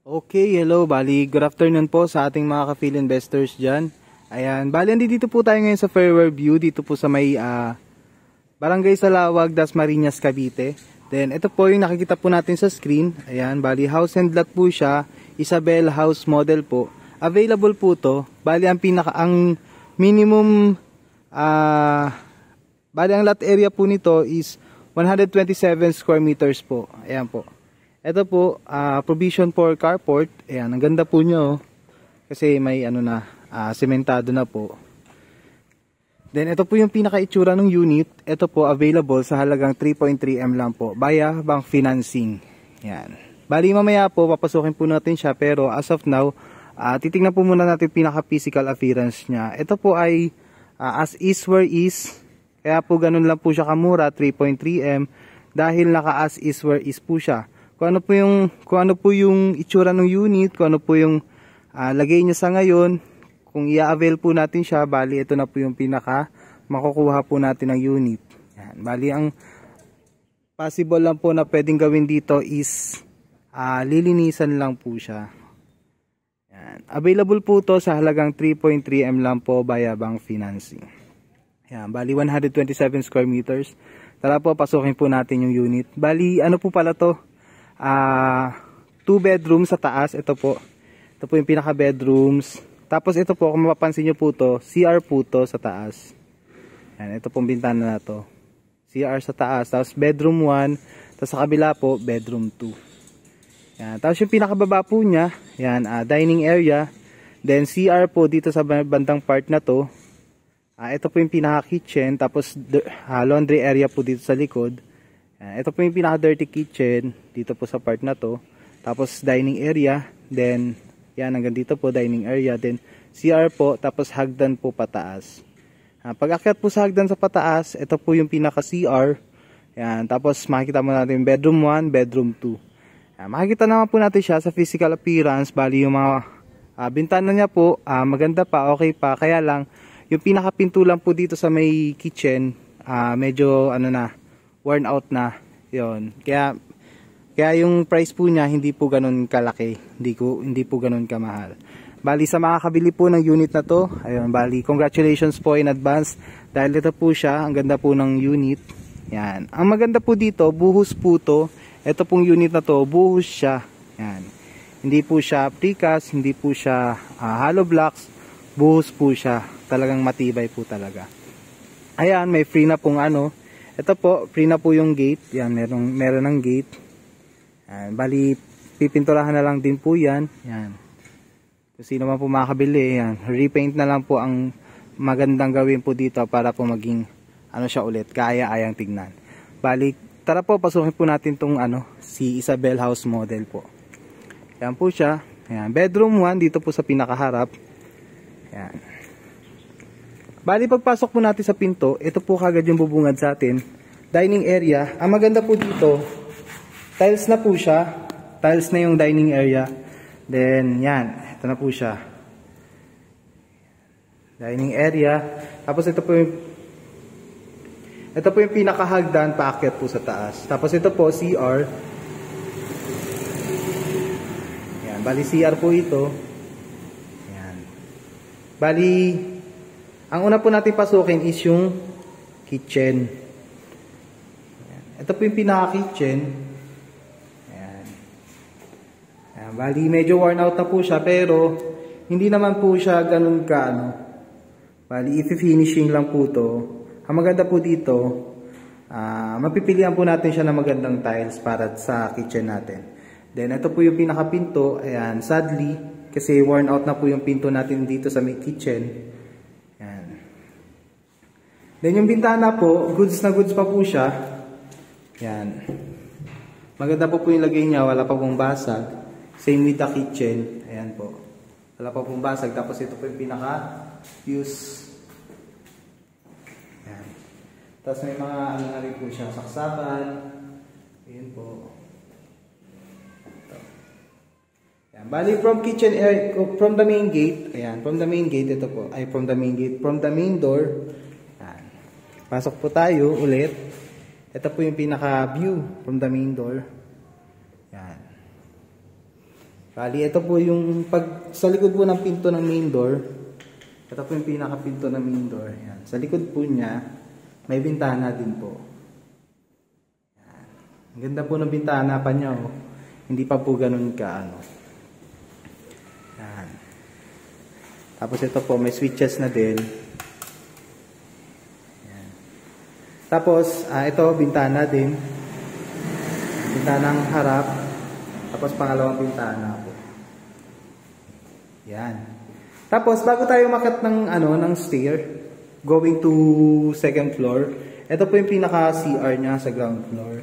Okay, hello, bali, good afternoon po sa ating mga ka-field investors dyan. Ayan, bali, dito po tayo ngayon sa Fairway View, dito po sa may Barangay Salawag, Dasmariñas, Cavite. Then, ito po yung nakikita po natin sa screen. Ayan, bali, house and lot po siya, Isabel House model po. Available po to, bali, ang minimum, bali, ang lot area po nito is 127 square meters po. Ayan po. Ito po, provision for carport. Ayan, ang ganda po nyo. Kasi may sementado na po. Then, ito po yung pinaka-itsura ng unit. Ito po, available sa halagang 3.3M lang po. Via bank financing. Ayan. Bali, mamaya po, papasukin po natin siya. Pero, as of now, titignan po muna natin pinaka-physical appearance niya. Ito po ay as is where is. Kaya po, ganun lang po siya kamura, 3.3M. Dahil naka-as is where is po siya. Kung ano po yung itsura ng unit, kung ano po yung lagay niya sa ngayon, kung i-avail po natin siya, bali ito na po yung pinaka makukuha po natin ng unit. Yan. Bali ang possible lang po na pwedeng gawin dito is lilinisan lang po siya. Yan. Available po to sa halagang 3.3M lang po via bank financing. Yan. Bali 127 square meters. Tara po, pasukin po natin yung unit. Bali ano po pala to? 2 bedrooms sa taas. Ito po yung pinaka bedrooms. Tapos ito po, kung mapapansin nyo po to, CR po to sa taas. Yan, ito pong bintana na to, CR sa taas. Tapos bedroom 1. Tapos sa kabila po, bedroom 2. Yan, tapos yung pinakababa po nya, yan, dining area. Then CR po dito sa bandang part na to. Ito po yung pinaka kitchen. Tapos laundry area po dito sa likod. Ito po yung pinaka-dirty kitchen dito po sa part na to. Tapos dining area. Then, yan, hanggang dito po dining area. Then, CR po. Tapos hagdan po pataas. Pag akyat po sa hagdan sa pataas, ito po yung pinaka-CR. Yan, tapos makikita mo natin bedroom 1, bedroom 2. Makikita naman po natin siya sa physical appearance. Bali yung mga bintana niya po, maganda pa, okay pa. Kaya lang, yung pinaka-pinto lang po dito sa may kitchen, medyo worn out na yon. Kaya yung price po niya hindi po ganoon kalaki, hindi po ganoon kamahal. Bali sa makakabili po ng unit na to, ayun, bali congratulations po in advance dahil ito po siya, ang ganda po ng unit. Yan. Ang maganda po dito, buhos po to. Ito pong unit na to, buhos siya. Yan. Hindi po siya precast, hindi po siya hollow blocks, buhos po siya. Talagang matibay po talaga. Ayan, may free na pong ito po, free na po yung gate. Yan, meron ng gate. Yan, bali, pipinturahan na lang din po yan. Yan. Kung sino man po makakabili, yan. Repaint na lang po ang magandang gawin po dito para po maging, siya ulit, kaaya-ayang tignan. Bali, tara po, pasukin po natin tong, si Isabel House model po. Yan po siya. Yan, bedroom 1, dito po sa pinakaharap. Yan. Bali, pagpasok po natin sa pinto, ito po kagad yung bubungad sa atin. Dining area. Ang maganda po dito, tiles na po siya. Tiles na yung dining area. Then, yan. Ito na po siya. Dining area. Tapos ito po yung pinakahagdan, paakyat po sa taas. Tapos ito po, CR. Yan. Bali, CR po ito. Yan. Bali, ang una po natin pasukin is yung kitchen. Ayan. Ito po yung pinaka-kitchen. Ayan. Ayan. Bali, medyo worn out na po siya, pero hindi naman po siya ganun ka, Bali, i-finishing lang po to. Ang maganda po dito, mapipilian po natin siya ng magandang tiles para sa kitchen natin. Then, ito po yung pinaka-pinto. Ayan, sadly, kasi worn out na po yung pinto natin dito sa may kitchen. Then yung bintana po, goods na goods pa po siya. Yan. Maganda po yung lagay niya, wala pa pong basag. Same with the kitchen. Ayan po. Wala pa pong basag. Tapos ito po yung pinaka-fuse. Yan. Tapos may mga na rin po siya, saksakan. Ayan po. Ito. Yan. Bali from kitchen area, from the main gate. Ayan, from the main gate, ito po. Ay, from the main gate. From the main door. Pasok po tayo ulit. Ito po yung pinaka-view from the main door. Yan. Bali, ito po yung pag sa likod po ng pinto ng main door. Ito po yung pinaka-pinto ng main door. Yan. Sa likod po niya, may bintana din po. Yan. Ang ganda po ng bintana pa niya. Oh. Hindi pa po ganun ka ano. Yan. Tapos ito po, may switches na din. Yan. Tapos, ito, bintana din. Bintanang harap. Tapos pangalawang bintana po. Yan. Tapos bago tayo umakyat ng ng stair going to second floor, ito po yung pinaka CR niya sa ground floor.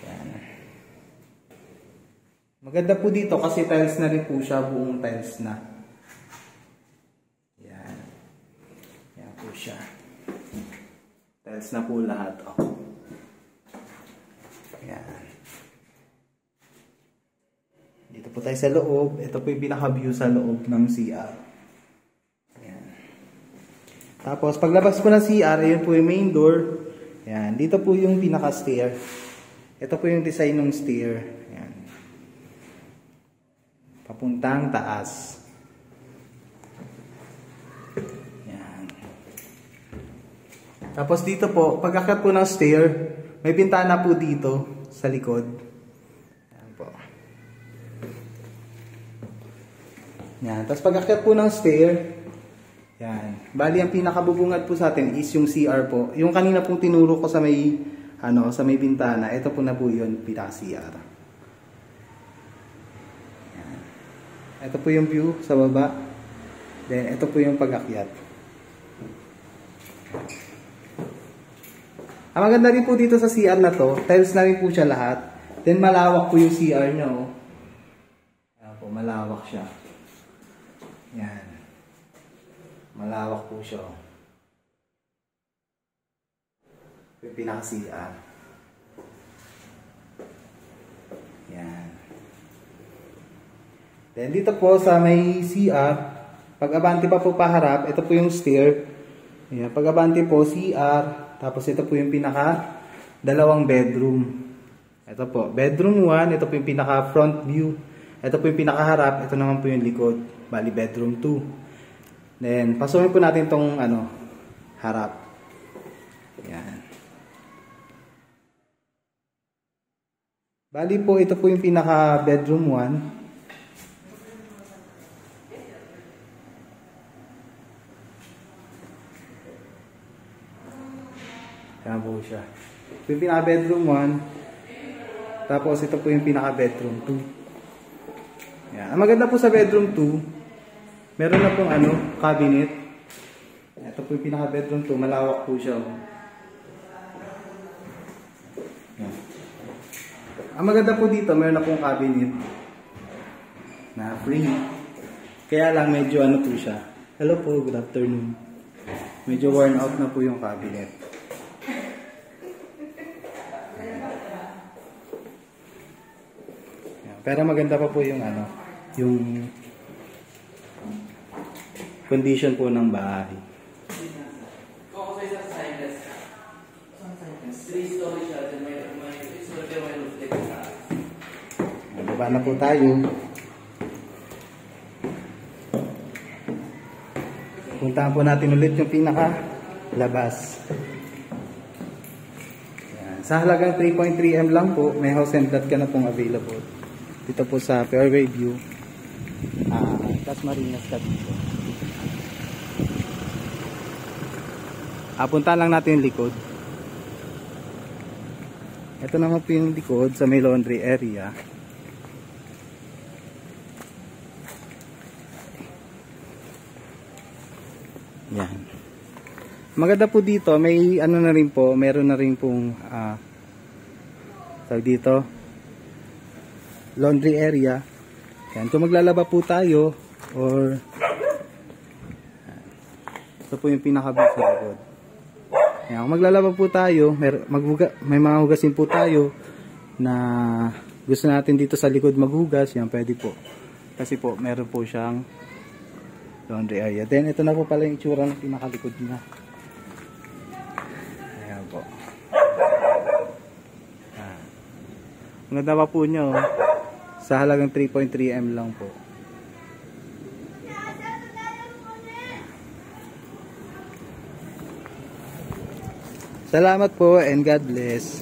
Yan. Maganda po dito kasi tiles na rin po siya, buong tiles na. Yan. Yan po siya. Tiles na po lahat. Oh. Yan. Dito po tayo sa loob. Ito po yung pinaka-view sa loob ng CR. Ayan. Tapos, paglabas po ng CR, ayun po yung main door. Ayan. Dito po yung pinaka-stair. Ito po yung design ng stair. Ayan. Papuntang taas. Ayan. Tapos dito po, pag-akyat po ng stair, may bintana po dito sa likod. Yan. Tapos pag-akyat po ng stair, yan. Bali, ang pinakabubungad po sa atin is yung CR po. Yung kanina pong tinuro ko sa may, sa may bintana, ito po na po yun, pinaka-CR. Yan. Ito po yung view sa baba. Then, ito po yung pag-akyat. Ang maganda rin po dito sa CR na to, tiles na rin po siya lahat. Then, malawak po yung CR niya, oh. Yan po, malawak siya. Yan. Malawak po siya. Yung pinaka-CR. Yan. Then dito po sa may CR, pag-abante pa po paharap, ito po yung stair. Yan. Pag-abante po CR, tapos ito po yung pinaka dalawang bedroom. Ito po, bedroom 1, ito po yung pinaka front view. Ito po yung pinakaharap, ito naman po yung likod. Bali, bedroom 2. Then, pasukin po natin itong, harap. Yan. Bali po, ito po yung pinaka-bedroom 1. Yan po siya. Ito yung pinaka-bedroom 1. Tapos, ito po yung pinaka-bedroom 2. Yan. Ang maganda po sa bedroom 2, meron na pong cabinet. Ito po yung pinaka-bedroom 2. Malawak po siya. Yan. Ang maganda po dito, meron na pong cabinet na free. Kaya lang medyo po siya. Hello po, good afternoon. Medyo worn out na po yung cabinet. Yan. Pero maganda pa po yung yung condition po ng bahay. Baba na po tayo. Puntahan po natin ulit yung pinaka labas. Yan. Sa halagang 3.3M lang po, may house and lot ka na pong available. Dito po sa Fairway View. Marinas ka dito. Punta lang natin yung likod. Ito naman po yung likod sa may laundry area. Yan. Maganda po dito, may na rin po, meron na rin pong dito laundry area. Yan, kung maglalaba po tayo or ito po yung pinaka-view sa likod. Yan, kung maglalaba po tayo, may mga hugasin po tayo na gusto natin dito sa likod maghugas, yan pwede po. Kasi po meron po siyang laundry area. Then ito na po pala yung itsura ng pinakalikod niya. Ayan po. Ang ganda pa po nyo. Sa halagang 3.3M lang po. Salamat po and God bless.